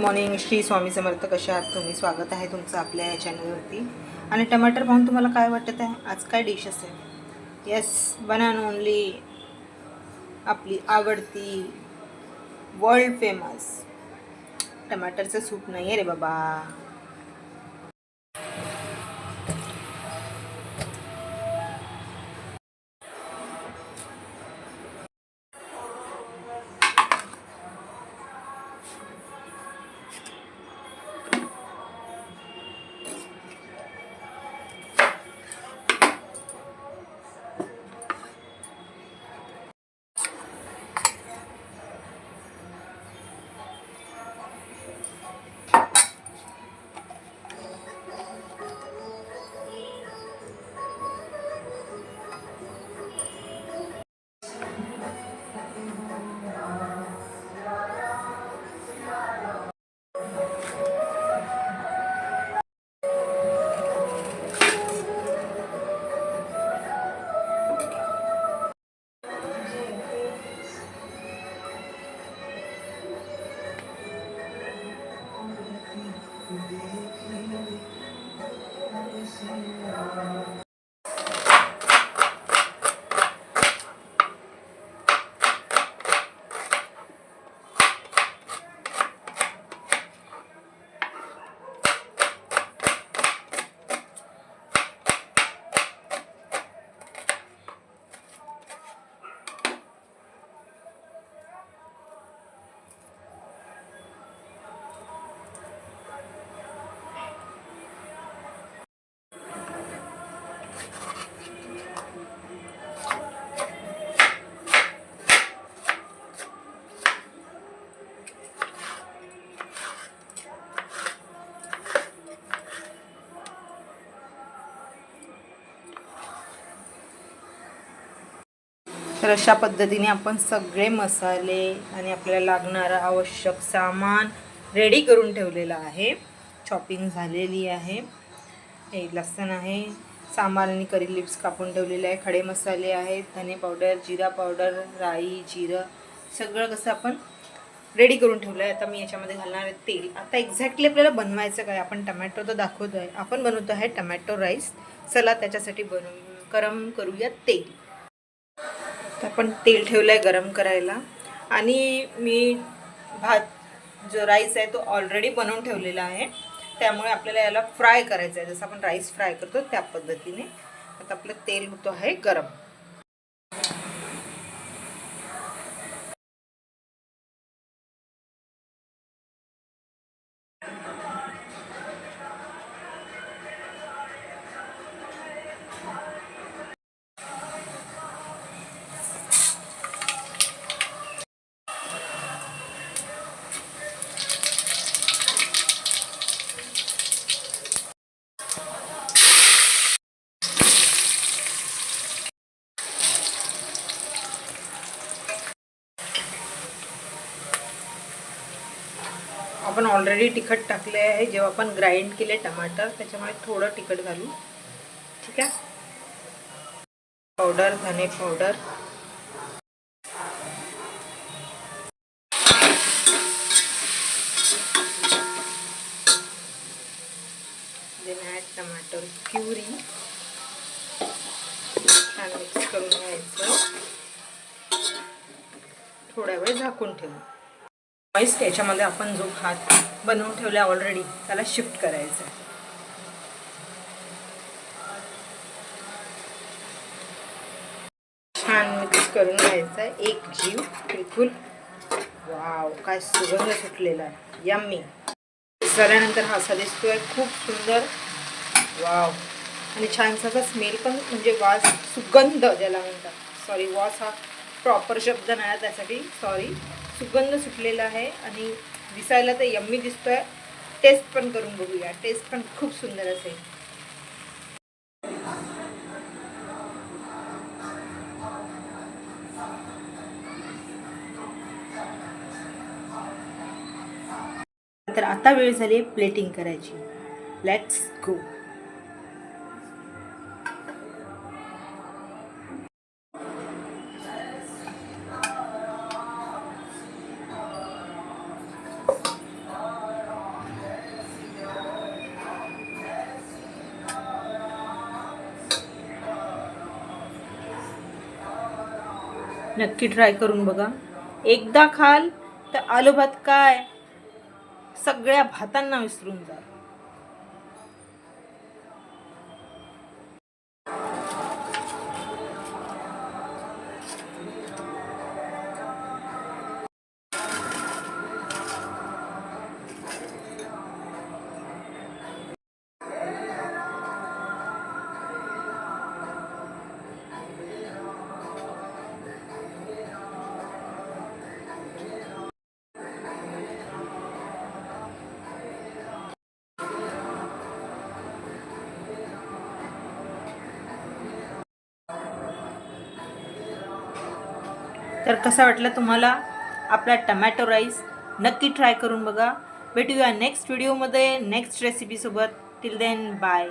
Morning. Shri Swami Samarth. कशा आहात तुम्ही? स्वागत आहे तुमचं आपल्या या चॅनलवरती. आणि टमाटर पाहून तुम्हाला काय वाटत आहे आज काय डिश असेल? येस, वन अँड ओनली आपली आवडती वर्ल्ड फेमस टमाटरचं सूप. नाही आहे रे बाबा. तर अशा पद्धतीने आपण सगळे मसाले आणि आपल्याला लागणारं आवश्यक सामान रेडी करून ठेवलेलं आहे. चॉपिंग झालेली आहे. हे लसूण आहे, सांबार आणि करी लिप्स कापून ठेवलेले आहे, खडे मसाले आहेत, धने पावडर, जिरा पावडर, राई, जिरं सगळं कसं आपण रेडी करून ठेवलं आहे. आता मी याच्यामध्ये घालणार आहे तेल. आता एक्झॅक्टली आपल्याला बनवायचं काय? आपण टमॅटो तर दाखवतो आहे, आपण बनवतो आहे टमॅटो राईस. चला त्याच्यासाठी गरम करूया तेल. तर आपण तेल ठेवलं आहे गरम करायला आणि मी भात जो राईस आहे तो ऑलरेडी बनवून ठेवलेला आहे. त्यामुळे आपल्याला याला फ्राय करायचं आहे, जसं आपण राईस फ्राय करतो त्या पद्धतीने. आता आपलं तेल होतं आहे गरम. आपण ऑलरेडी तिखट टाकले आहे जेव्हा आपण ग्राइंड केले टमाटर, त्याच्यामुळे थोडं तिखट घालू. ठीक आहे. पावडर, धने पावडर, देन ॲड टमाटर प्युरी. छान मिक्स करून घ्यायचं. थोड्या वेळ झाकून ठेवू. याच्यामध्ये आपण जो भात बनवून ठेवला ऑलरेडी त्याला शिफ्ट करायचा. छान मिक्स करून घ्यायचा एक जीव बिलकुल. वाव, काय सुगंध सुटलेला आहे. यम्मी. झाल्यानंतर हा असा दिसतोय, खूप सुंदर. वाव. आणि छानसा असा स्मेल पण, म्हणजे वास, सुगंध ज्याला म्हणतात. सॉरी, वास हा प्रॉपर शब्द नाही, त्यासाठी सॉरी. सुगंध सुटलेला आहे आणि दिसायला तर यम्मी दिसतोय. टेस्ट पण करून बघूया. टेस्ट पण खूप सुंदर असेल. तर आता वेळ झाली प्लेटिंग करायची. Let's go. नक्की ट्राय करून बघा. एकदा खाल तर आलू भात काय सगळ्या भातांना विसरून जा. तर कसा वाटला तुम्हाला आपला टमॅटो राईस? नक्की ट्राय करून बघा. भेटूया नेक्स्ट व्हिडिओमध्ये नेक्स्ट रेसिपीसोबत. Till then bye.